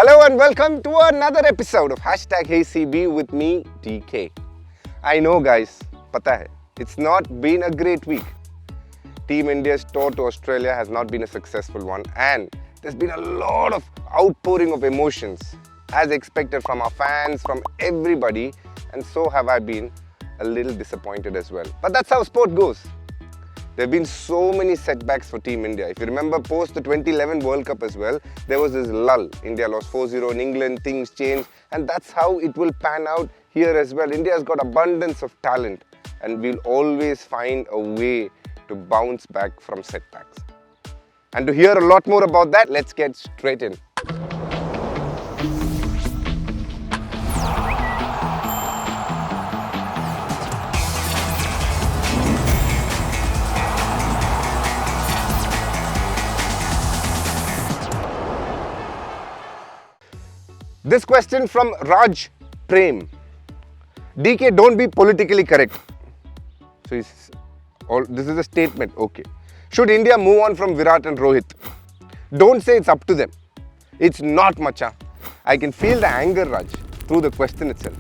Hello and welcome to another episode of #HeyCB with me, DK. I know guys, pata hai, it's not been a great week. Team India's tour to Australia has not been a successful one and there's been a lot of outpouring of emotions as expected from our fans, from everybody, and so have I been a little disappointed as well. But that's how sport goes. There have been so many setbacks for Team India. If you remember post the 2011 World Cup as well, there was this lull. India lost 4-0 in England, things changed, and that's how it will pan out here as well. India has got abundance of talent and we'll always find a way to bounce back from setbacks. And to hear a lot more about that, let's get straight in. This question from Raj Prem. DK, don't be politically correct. So this is a statement, okay. Should India move on from Virat and Rohit? Don't say it's up to them. It's not macha. I can feel the anger, Raj, through the question itself.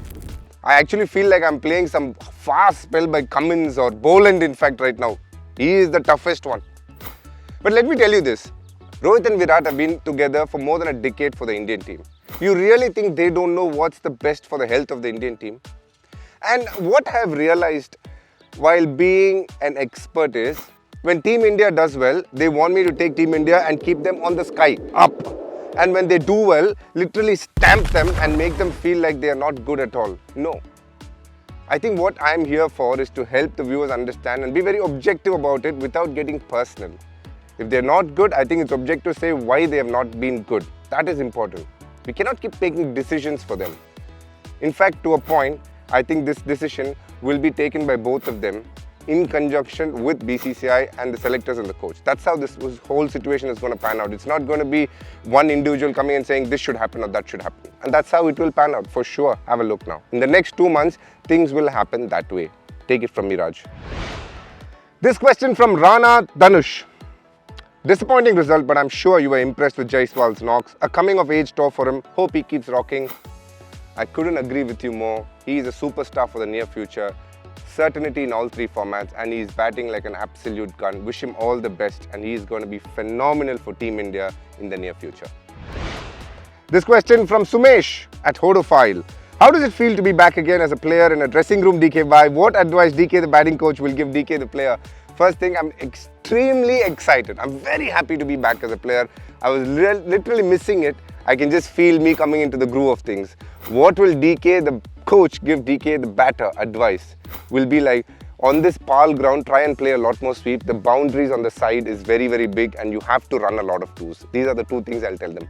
I actually feel like I'm playing some fast spell by Cummins or Boland in fact right now. He is the toughest one. But let me tell you this. Rohit and Virat have been together for more than a decade for the Indian team. You really think they don't know what's the best for the health of the Indian team? And what I have realized while being an expert is, when Team India does well, they want me to take Team India and keep them on the sky, up. And when they do well, literally stamp them and make them feel like they are not good at all. No. I think what I'm here for is to help the viewers understand and be very objective about it without getting personal. If they're not good, I think it's objective to say why they have not been good. That is important. We cannot keep taking decisions for them. In fact, to a point, I think this decision will be taken by both of them in conjunction with BCCI and the selectors and the coach. That's how this whole situation is going to pan out. It's not going to be one individual coming and saying this should happen or that should happen. And that's how it will pan out for sure. Have a look now. In the next 2 months, things will happen that way. Take it from me, Raj. This question from Rana Dhanush. Disappointing result, but I'm sure you were impressed with Jaiswal's knocks. A coming-of-age tour for him. Hope he keeps rocking. I couldn't agree with you more. He is a superstar for the near future. Certainty in all 3 formats, and he's batting like an absolute gun. Wish him all the best, and he's going to be phenomenal for Team India in the near future. This question from Sumesh at Hodophile. How does it feel to be back again as a player in a dressing room, DK? By what advice DK, the batting coach, will give DK, the player? First thing, I'm extremely excited. I'm very happy to be back as a player. I was literally missing it. I can just feel me coming into the groove of things. What will DK, the coach, give DK, the batter, advice? Will be like, on this Paarl ground, try and play a lot more sweep. The boundaries on the side is very, very big and you have to run a lot of twos. These are the 2 things I'll tell them.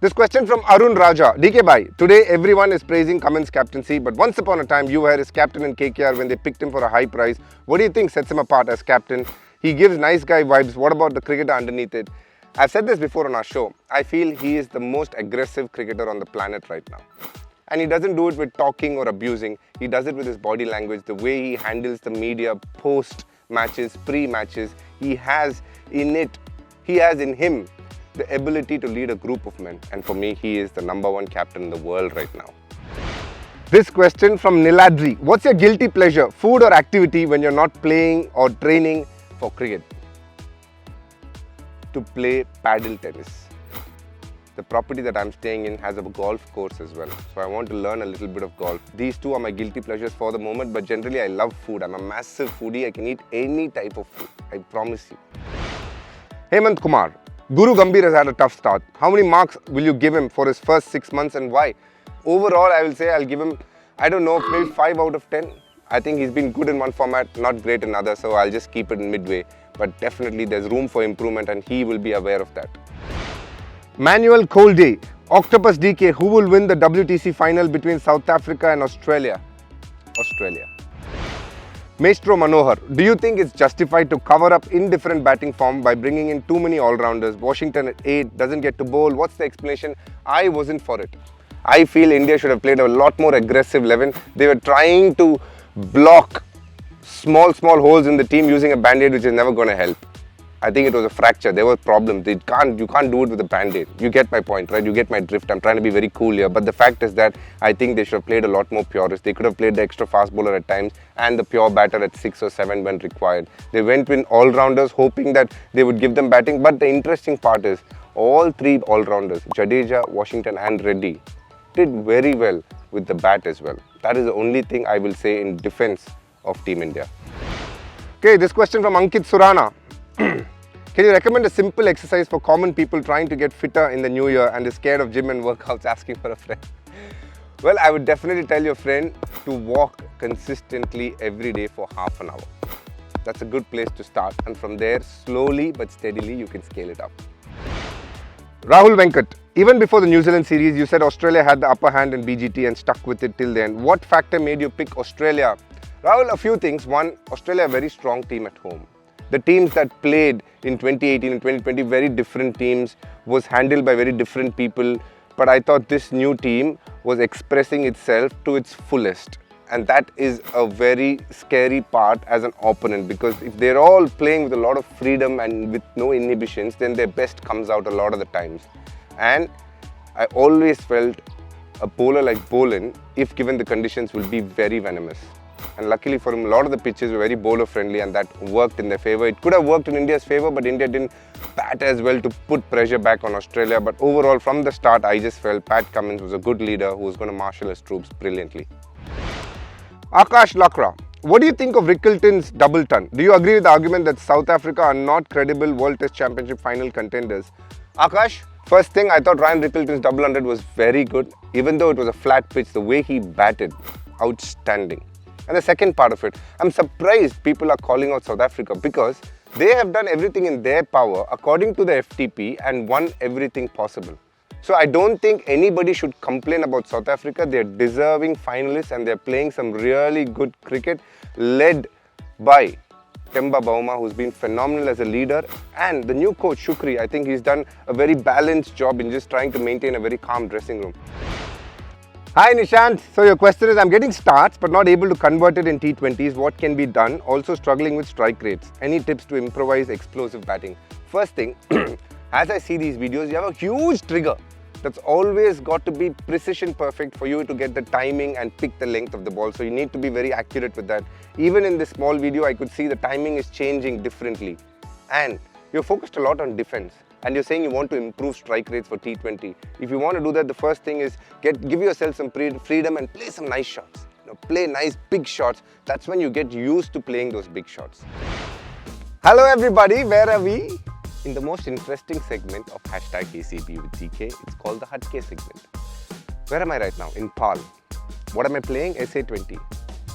This question from Arun Raja. DK bhai, today everyone is praising Cummins' captaincy, but once upon a time you were his captain in KKR when they picked him for a high price. What do you think sets him apart as captain? He gives nice guy vibes. What about the cricketer underneath it? I've said this before on our show. I feel he is the most aggressive cricketer on the planet right now. And he doesn't do it with talking or abusing. He does it with his body language, the way he handles the media post-matches, pre-matches. He has in him the ability to lead a group of men, and for me he is the #1 captain in the world right now. This question from Niladri. What's your guilty pleasure, food or activity when you're not playing or training for cricket? To play paddle tennis. The property that I'm staying in has a golf course as well, so I want to learn a little bit of golf. These 2 are my guilty pleasures for the moment, but generally I love food. I'm a massive foodie. I can eat any type of food, I promise you. Hemant Kumar. Guru Gambhir has had a tough start. How many marks will you give him for his first 6 months and why? Overall, I will say I'll give him, I don't know, maybe 5 out of 10. I think he's been good in one format, not great in other, so I'll just keep it in midway. But definitely there's room for improvement and he will be aware of that. Manuel Colday. Octopus DK, who will win the WTC Final between South Africa and Australia? Australia. Maestro Manohar, do you think it's justified to cover up indifferent batting form by bringing in too many all-rounders? Washington at 8, doesn't get to bowl. What's the explanation? I wasn't for it. I feel India should have played a lot more aggressive 11. They were trying to block small holes in the team using a band-aid which is never going to help. I think it was a fracture. There were problems. You can't do it with a band-aid. You get my point, right? You get my drift. I'm trying to be very cool here. But the fact is that I think they should have played a lot more purist. They could have played the extra fast bowler at times and the pure batter at 6 or 7 when required. They went with all-rounders hoping that they would give them batting. But the interesting part is all 3 all-rounders, Jadeja, Washington and Reddy, did very well with the bat as well. That is the only thing I will say in defense of Team India. Okay, this question from Ankit Surana. Can you recommend a simple exercise for common people trying to get fitter in the new year and is scared of gym and workouts, asking for a friend? Well, I would definitely tell your friend to walk consistently every day for half an hour. That's a good place to start, and from there, slowly but steadily, you can scale it up. Rahul Venkat, even before the New Zealand series, you said Australia had the upper hand in BGT and stuck with it till the end. What factor made you pick Australia? Rahul, a few things. One, Australia, a very strong team at home. The teams that played in 2018 and 2020, very different teams, was handled by very different people. But I thought this new team was expressing itself to its fullest. And that is a very scary part as an opponent, because if they're all playing with a lot of freedom and with no inhibitions, then their best comes out a lot of the times. And I always felt a bowler like Bolan, if given the conditions, will be very venomous. And luckily for him, a lot of the pitches were very bowler friendly and that worked in their favour. It could have worked in India's favour, but India didn't bat as well to put pressure back on Australia. But overall, from the start, I just felt Pat Cummins was a good leader who was going to marshal his troops brilliantly. Akash Lakra, what do you think of Rickelton's double ton? Do you agree with the argument that South Africa are not credible World Test Championship final contenders? Akash, first thing, I thought Ryan Rickelton's double 100 was very good. Even though it was a flat pitch, the way he batted, outstanding. And the second part of it, I'm surprised people are calling out South Africa, because they have done everything in their power according to the FTP and won everything possible. So I don't think anybody should complain about South Africa. They're deserving finalists and they're playing some really good cricket, led by Temba Bavuma, who's been phenomenal as a leader, and the new coach Shukri. I think he's done a very balanced job in just trying to maintain a very calm dressing room. Hi Nishant, so your question is, I'm getting starts but not able to convert it in T20s. What can be done? Also struggling with strike rates. Any tips to improvise explosive batting? First thing, as I see these videos, you have a huge trigger that's always got to be precision perfect for you to get the timing and pick the length of the ball. So you need to be very accurate with that. Even in this small video, I could see the timing is changing differently. And you're focused a lot on defense. And you're saying you want to improve strike rates for T20. If you want to do that, the first thing is give yourself some freedom and play some nice shots. Play nice big shots. That's when you get used to playing those big shots. Hello everybody, where are we? In the most interesting segment of #HeyCB with DK, it's called the Hatke segment. Where am I right now? In Paarl. What am I playing? SA20.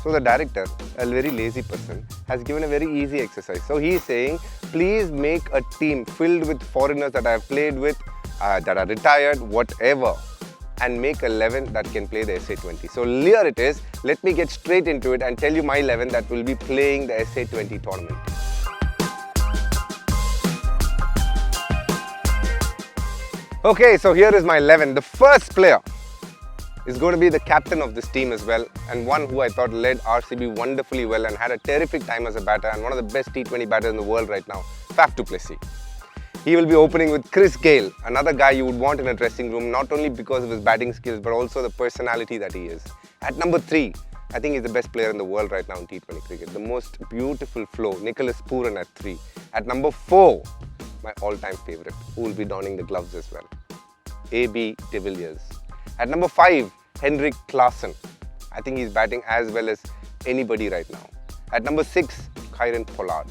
So the director, a very lazy person, has given a very easy exercise. So he's saying, please make a team filled with foreigners that I have played with, that are retired, whatever, and make 11 that can play the SA20. So here it is. Let me get straight into it and tell you my 11 that will be playing the SA20 tournament. Okay, so here is my 11. The first player is going to be the captain of this team as well, and one who I thought led RCB wonderfully well and had a terrific time as a batter, and one of the best T20 batters in the world right now, Faf du Plessis. He will be opening with Chris Gayle, another guy you would want in a dressing room, not only because of his batting skills but also the personality that he is. At number 3, I think he's the best player in the world right now in T20 cricket. The most beautiful flow, Nicholas Pooran at 3. At number 4, my all-time favourite, who will be donning the gloves as well, AB de Villiers. At number 5, Henrik Klaasen. I think he's batting as well as anybody right now. At number 6, Kieron Pollard.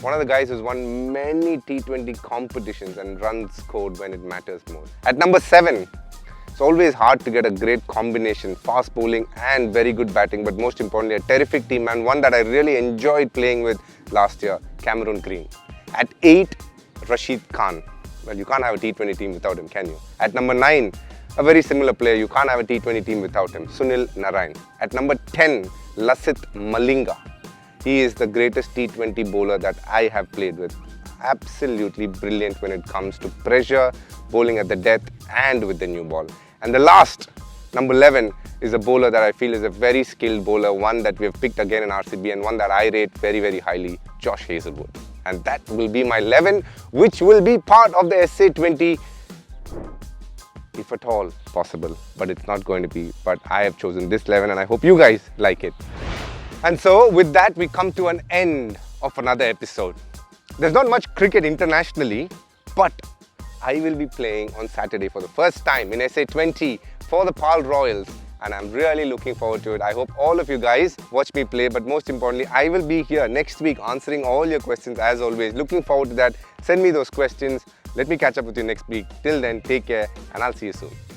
One of the guys who's won many T20 competitions and runs scored when it matters most. At number 7, it's always hard to get a great combination, fast bowling and very good batting, but most importantly, a terrific team and one that I really enjoyed playing with last year, Cameron Green. At 8, Rashid Khan. Well, you can't have a T20 team without him, can you? At number 9, a very similar player, you can't have a T20 team without him, Sunil Narine. At number 10, Lasith Malinga. He is the greatest T20 bowler that I have played with. Absolutely brilliant when it comes to pressure, bowling at the death and with the new ball. And the last, number 11, is a bowler that I feel is a very skilled bowler, one that we have picked again in RCB and one that I rate very, very highly, Josh Hazlewood. and that will be my 11, which will be part of the SA20, if at all possible, but it's not going to be. But I have chosen this 11 and I hope you guys like it. And so with that, we come to an end of another episode. There's not much cricket internationally, but I will be playing on Saturday for the first time in SA20 for the Paarl Royals, and I'm really looking forward to it. I hope all of you guys watch me play, but most importantly, I will be here next week answering all your questions as always. Looking forward to that. Send me those questions. Let me catch up with you next week. Till then, take care and I'll see you soon.